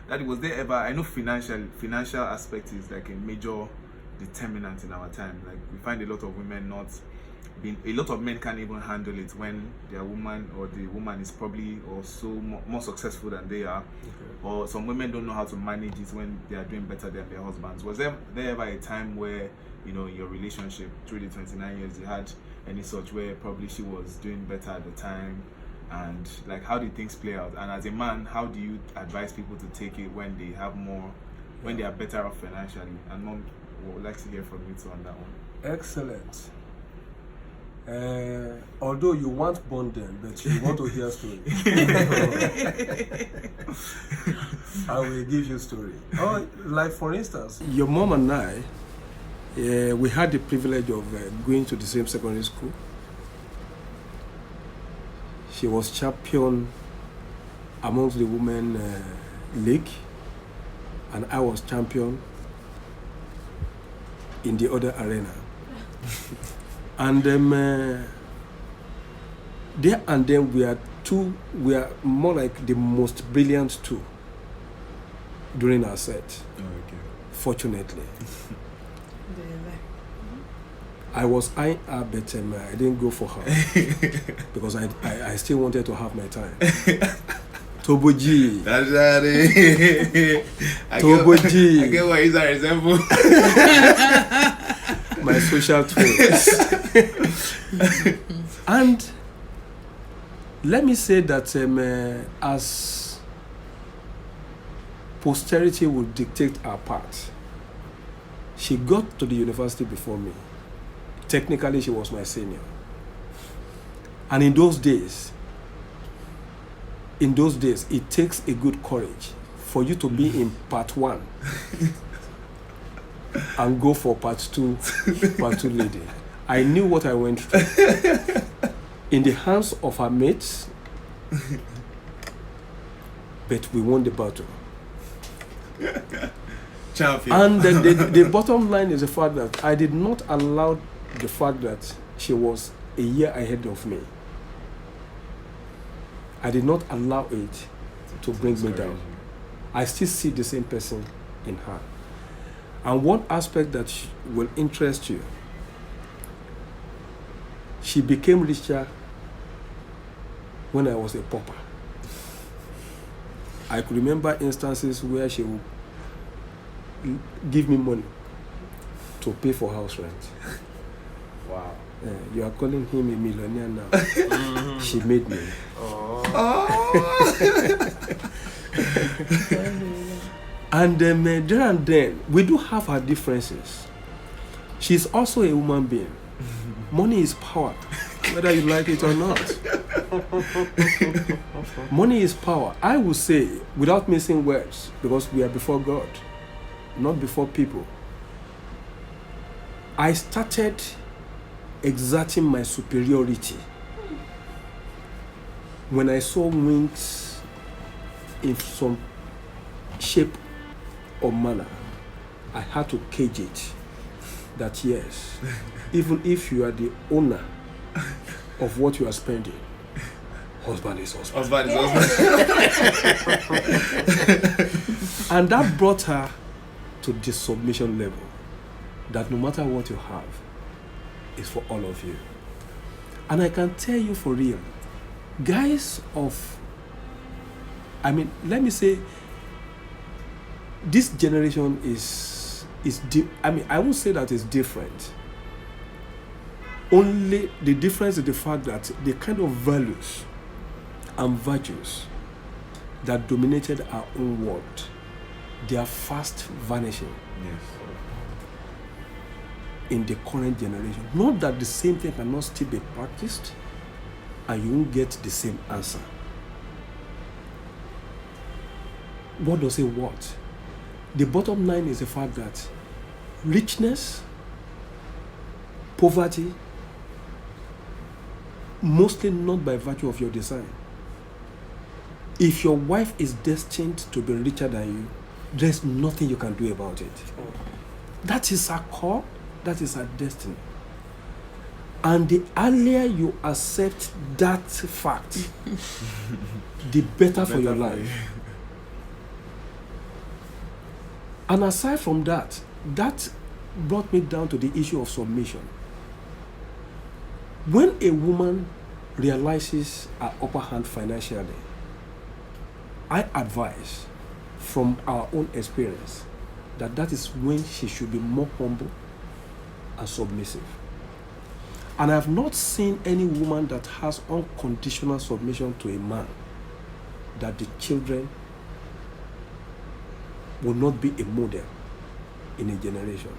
That was there ever? I know financial aspect is like a major determinant in our time. Like we find a lot of women not being. A lot of men can't even handle it when their woman or the woman is probably also more successful than they are. Or some women don't know how to manage it when they are doing better than their husbands. Was there ever a time where, you know, in your relationship through the 29 years you had any such where probably she was doing better at the time? And like, how did things play out? And as a man, how do you advise people to take it when they have more, when they are better off financially? And Mom would like to hear from you too on that one. Excellent. Although you want bonding, but you want to hear story. I will give you a story. Oh, like for instance, your mom and I, we had the privilege of going to the same secondary school. She was champion amongst the women league, and I was champion in the other arena. And there and then we are more like the most brilliant two during our set. Oh, okay. Fortunately. I was eyeing her, but I didn't go for her because I still wanted to have my time. Toboji. That's it. Toboji. I get what is that example. My social twins. And let me say that as posterity will dictate our path, she got to the university before me. Technically, she was my senior. And in those days, it takes a good courage for you to be in part 1 and go for part 2 lady. I knew what I went through. In the hands of her mates, but we won the battle. Champion. And the bottom line is the fact that I did not allow the fact that she was a year ahead of me. I did not allow it to bring me down. I still see the same person in her. And one aspect that will interest you, she became richer when I was a pauper. I could remember instances where she would give me money to pay for house rent. Wow. You are calling him a millionaire now. She made me. And there and then, we do have our differences. She's also a human being. Money is power, whether you like it or not. Money is power. I will say, without missing words, because we are before God, not before people. I started exerting my superiority when I saw wings in some shape or manner. I had to cage it that yes, even if you are the owner of what you are spending, husband is husband. Husband is husband. And that brought her to the submission level, that no matter what you have, is for all of you. And I can tell you for real, guys let me say, this generation I won't say that it's different. Only the difference is the fact that the kind of values and virtues that dominated our own world, they are fast vanishing. Yes. In the current generation. Not that the same thing cannot still be practiced and you won't get the same answer. What does it want? The bottom line is the fact that richness, poverty, mostly not by virtue of your design. If your wife is destined to be richer than you, there's nothing you can do about it. That is her core. That is her destiny. And the earlier you accept that fact, the better for your life. And aside from that, that brought me down to the issue of submission. When a woman realizes her upper hand financially, I advise from our own experience that is when she should be more humble and submissive. And I have not seen any woman that has unconditional submission to a man that the children will not be a model in a generation.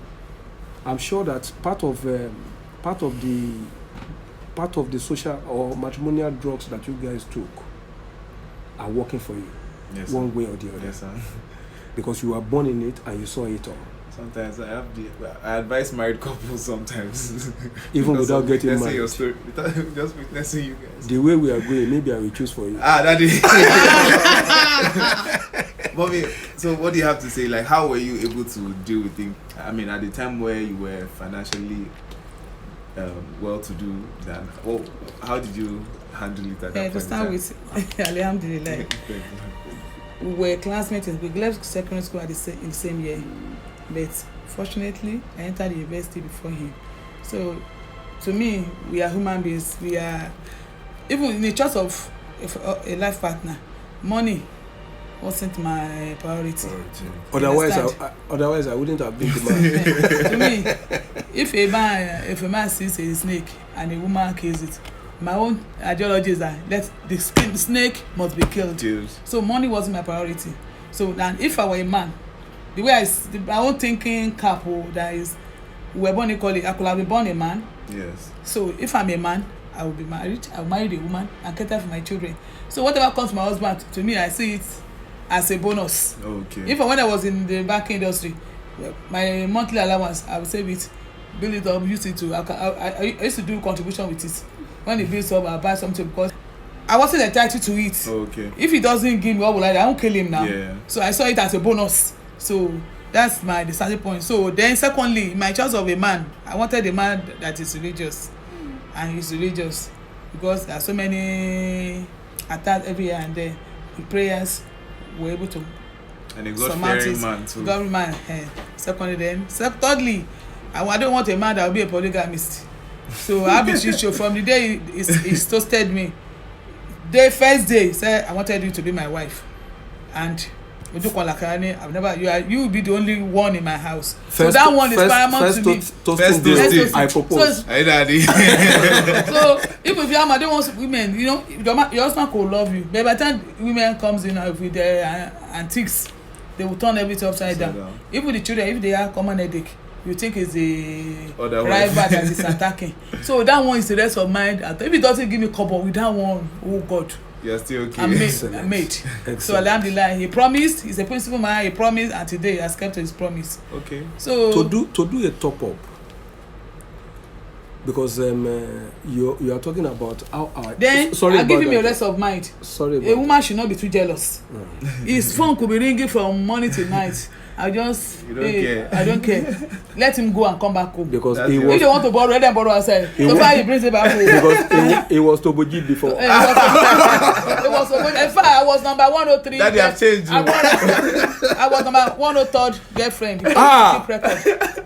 I'm sure that part of the social or matrimonial drugs that you guys took are working for you, Yes, one sir. way or the other. Yes, sir. Because you were born in it and you saw it all. Sometimes I advise married couples sometimes. Even Because without of getting witnessing married. your story, without just witnessing you guys. The way we are going, maybe I will choose for you. Daddy. Mommy, so what do you have to say? Like, how were you able to deal with things? I mean, at the time where you were financially well-to-do, then how did you handle it at that point? To start with, Alhamdulillah. We were classmates. We left secondary school in the same year, but fortunately, I entered the university before him. So, to me, we are human beings. We are, even in the choice of a life partner, money wasn't my priority. Otherwise, I wouldn't have been the man. To me, if a man sees a snake and a woman kills it, my own ideologies are the snake must be killed. Cheers. So money wasn't my priority. So then, if I were a man, the way my own thinking couple that is, we were born equally. I could have been born a man. Yes. So if I'm a man, I will be married. I will marry the woman and cater for my children. So whatever comes to my husband, to me, I see it as a bonus. Okay. Even when I was in the banking industry, my monthly allowance, I would save it, build it up, use it to. I used to do contribution with it. When it builds up, I buy something because I wasn't entitled to it. Okay. If he doesn't give me what will I won't kill him now. Yeah. So I saw it as a bonus. So that's my deciding point. So then secondly, my choice of a man, I wanted a man that is religious. And he's religious because there are so many attacks every year and then the prayers were able to And a God-fearing man too. God man. Secondly then. Thirdly, I don't want a man that will be a polygamist. So I be sure from the day he toasted me. First day, said I wanted you to be my wife. And you will be the only one in my house. So that one is paramount to me. First day, I propose. Hey, Daddy. So if you are don't want women, you know, your husband could love you. But by the time women comes in with their antiques, they will turn everything upside down. Even the children, if they have common headache, you think it's a rival that is attacking. So that one is the rest of mind. If it doesn't give me couple with that one, oh God. You're still okay. I'm made. So alhamdulillah, he promised. He's a principal man. He promised, and today he has kept his promise. Okay. So to do a top up, because you are talking about how. Then I'll give him a rest of mind. Sorry about a woman should not be too jealous. His phone could be ringing from morning till night. I don't care. Let him go and come back home. Because if he they was, want to borrow, let them borrow outside. So far he brings it back home. because he was Toboji before. It was so good. In fact, I was number 103. Daddy have changed you. I was number 103rd girlfriend. Keep record.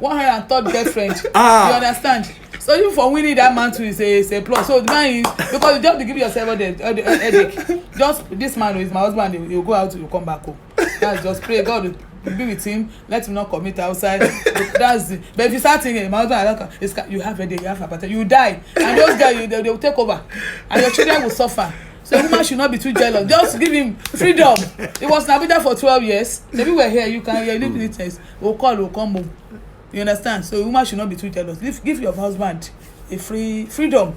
103rd girlfriend. You understand? So even for winning that mantle is a plus. So the man is, because you just to give yourself a headache. Just this man is my husband. He'll go out. He'll come back home. That's just pray God will be with him. Let him not commit outside. That's it. But if you start thinking, my husband, you have a day, you have a pattern, you die, and those guys they will take over, and your children will suffer. So a woman should not be too jealous. Just give him freedom. It was in Abuja for 12 years. Maybe we're here. You can hear it. We'll come home. You understand? So a woman should not be too jealous. Give your husband a freedom.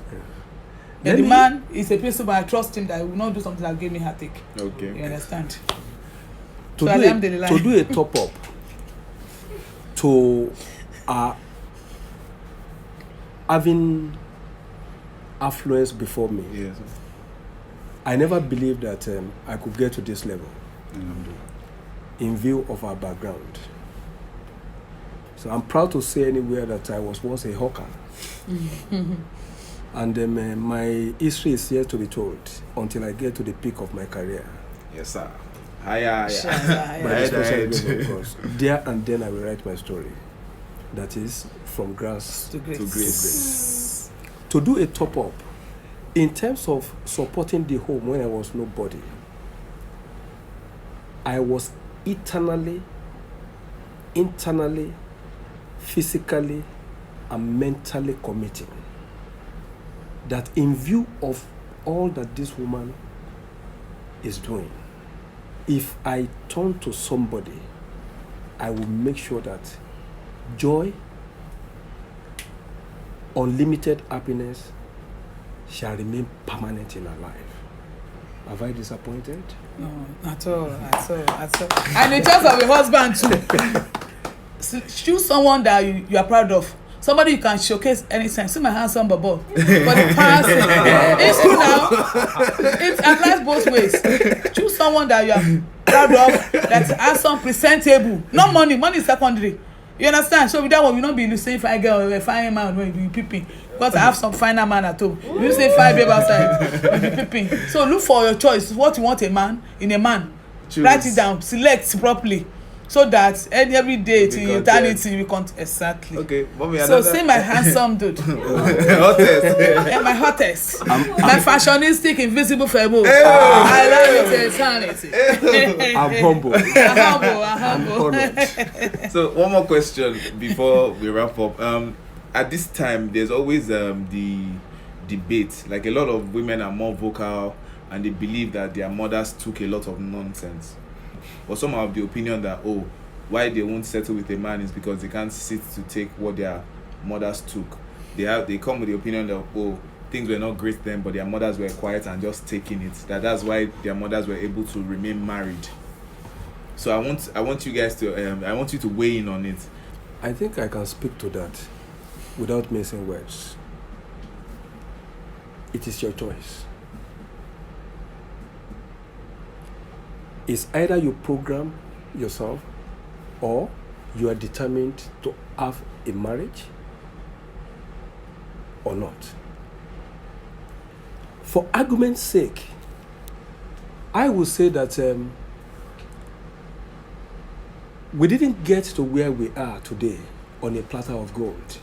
And the man is a principal. I trust him that he will not do something that will give me heartache. Okay. You understand? To do a top up to having affluence before me. Yes. I never believed that I could get to this level in view of our background. So I'm proud to say anywhere that I was once a hawker. And my history is yet to be told until I get to the peak of my career. Yes, sir. Higher. By the special Higher. grace of God. There and then I will write my story. That is from grass To grace. To grace. to do a top up in terms of supporting the home when I was nobody. I was internally, physically, and mentally committing that in view of all that this woman is doing, if I turn to somebody, I will make sure that joy, unlimited happiness shall remain permanent in her life. Have I disappointed? No, at all. And in terms of a husband too, choose someone that you are proud of. Somebody you can showcase anytime. See my handsome babo. For the past, it's true now. It applies both ways. Choose someone that you are proud of, that's handsome, presentable. Not money. Money is secondary. You understand? So with that one, we don't be the same fine girl or a fine man when you be peeping. Because I have some finer man at home. You say fine babe outside, you be peeping. So look for your choice. What you want in a man. Choose. Write it down. Select properly. So that every day till eternity we can't exactly. Okay, mommy. So say my handsome dude. Hottest. Yeah, my hottest. My fashionistic invisible fable. Hey. I love it till eternity. I'm humble. I'm humble. Honored. So one more question before we wrap up. At this time, there's always the debate. Like a lot of women are more vocal, and they believe that their mothers took a lot of nonsense. But some have the opinion that why they won't settle with a man is because they can't sit to take what their mothers took. They come with the opinion that things were not great then, but their mothers were quiet and just taking it. That's why their mothers were able to remain married. So I want you guys to I want you to weigh in on it. I think I can speak to that without missing words. It is your choice. It's either you program yourself or you are determined to have a marriage or not. For argument's sake, I will say that we didn't get to where we are today on a platter of gold.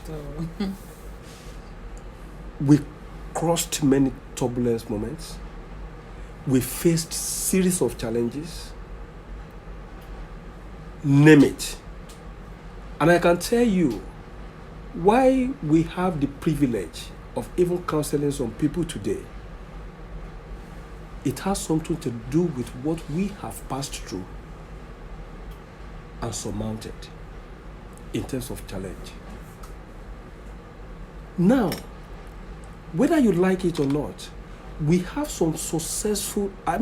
We crossed many turbulent moments. We faced series of challenges. Name it. And I can tell you why we have the privilege of even counseling some people today. It has something to do with what we have passed through and surmounted in terms of challenge. Now, whether you like it or not, we have some successful, I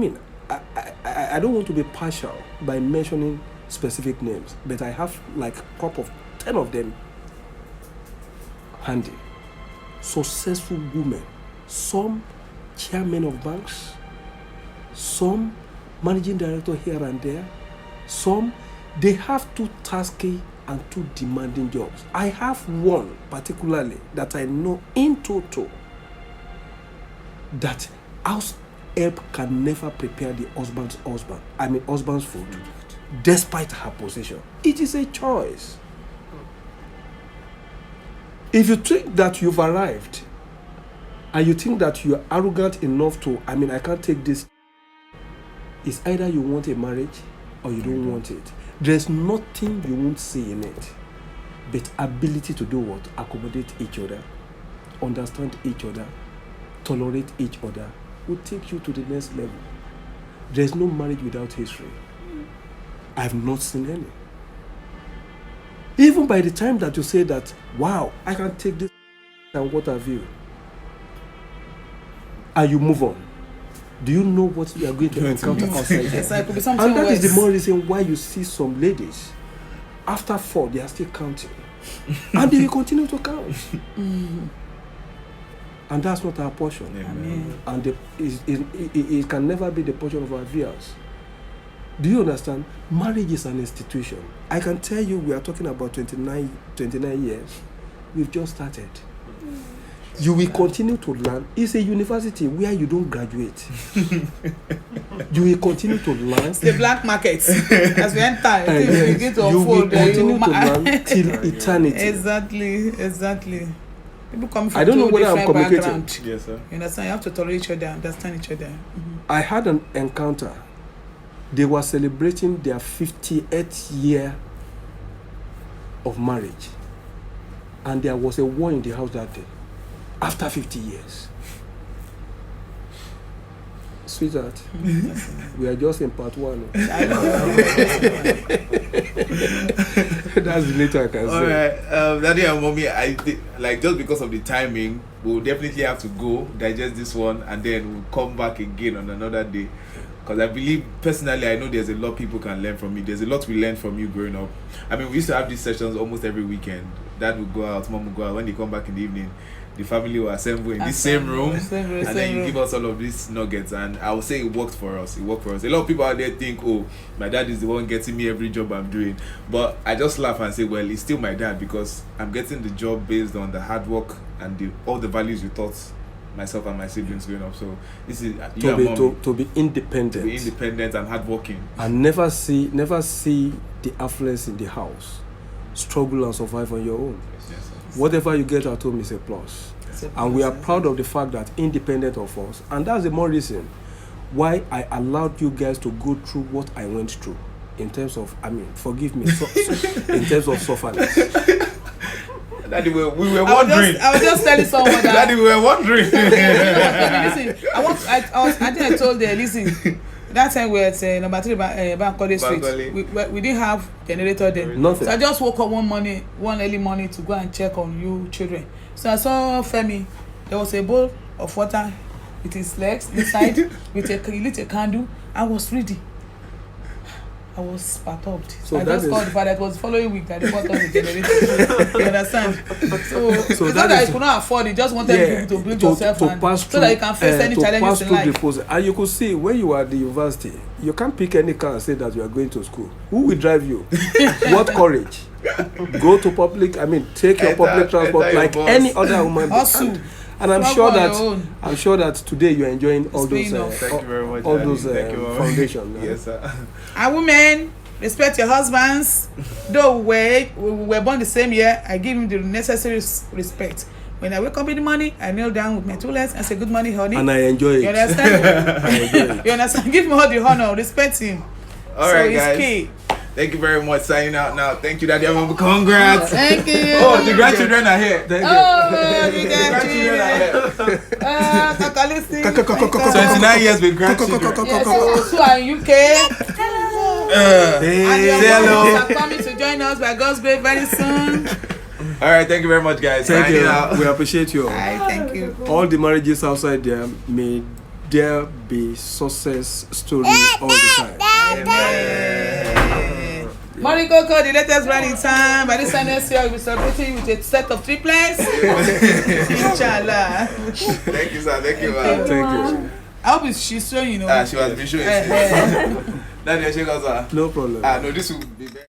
don't want to be partial by mentioning specific names, but I have like a crop of 10 of them handy. Successful women, some chairmen of banks, some managing director here and there, some they have too tasky and too demanding jobs. I have one particularly that I know in total that house help can never prepare the husband's food, despite her position. It is a choice. If you think that you've arrived and you think that you are arrogant enough to, I can't take this, it's either you want a marriage or you don't want it. There's nothing you won't see in it, but ability to do what? Accommodate each other, understand each other, tolerate each other will take you to the next level. There's no marriage without history. I've not seen any. Even by the time that you say that, wow, I can take this and what have you, and you move on, do you know what you are going to encounter outside there? Yes, it could be something and that worse. is the more reason why you see some ladies, after 4, they are still counting. And they will continue to count. And that's not our portion. Amen. And it can never be the portion of our viewers. Do you understand? Marriage is an institution. I can tell you we are talking about 29 years. We've just started. You will continue to learn. It's a university where you don't graduate. You will continue to learn. It's the black market. As we enter, Yes. begin to You will unfold. continue to learn till eternity. Exactly. People come from I don't know two whether I'm different communicating. backgrounds. Yes, sir. You understand? You have to tolerate each other, understand each other. I had an encounter. They were celebrating their 58th year of marriage. And there was a war in the house that day. After 50 years. Sweetheart, we are just in part 1. I know. That's the little I can say. Alright, Daddy and Mommy, I think, like, just because of the timing, we'll definitely have to go digest this one and then we'll come back again on another day. Because I believe, personally, I know there's a lot people can learn from me. There's a lot we learned from you growing up. I mean, we used to have these sessions almost every weekend. Dad would go out, Mom would go out. When they come back in the evening, the family will assemble in this same room, and then you give us all of these nuggets. And I would say it worked for us. It worked for us. A lot of people out there think, oh, my dad is the one getting me every job I'm doing. But I just laugh and say, well, it's still my dad because I'm getting the job based on the hard work and all the values you taught myself and my siblings growing up. So this is to be independent. To be independent and hardworking. And never see the affluence in the house. Struggle and survive on your own. Yes, Whatever you get at home is a plus. And we are proud of the fact that independent of us. And that's the more reason why I allowed you guys to go through what I went through. In terms of, forgive me, in terms of suffering. Daddy, we were wondering. I was just telling someone that. Daddy, we were wondering. Listen, I think I told them, listen, that time we were at number 3 Bankole Street. We didn't have generator then. Nothing. So I just woke up one early morning to go and check on you children. So I saw Femi. There was a bowl of water with his legs inside, with he lit a candle. I was ready. I was perturbed. So I just called the father. It was the following week that they bought us the generator. You understand? So it's not that you could not afford it. Just wanted you to build yourself and so that you can face any challenges in life. And you could see when you are at the university, you can't pick any car and say that you are going to school. Who will drive you? What courage? Go to take your public transport like any other woman. And I'm sure that today you are enjoying all those thank you very much, all those foundations. Yes, sir. And women, respect your husbands. Though we were born the same year, I give him the necessary respect. When I wake up in the morning, I kneel down with my 2 legs and say, "Good morning, honey." And I enjoy it. You understand? You understand? Give him all the honor, respect him. All right, it's guys. key. Thank you very much. Signing out now. Thank you, Daddy. Congrats. Thank you. Oh, the grandchildren are here. Thank you. The grandchildren are here. 29 years with grandchildren. Yes, so are in UK. And your mothers are coming to join us by God's grace very soon. All right, thank you very much, guys. Thank you. We appreciate you all. Thank you. All the marriages outside there, may there be success stories all the time. Morning Coco, the latest running time. By this time next year, we'll be celebrating with a set of triplets. Inshallah. Thank you, sir. Thank you. Thank you. I hope she's showing, She was showing. Daddy, she goes, No problem. no, this will be better.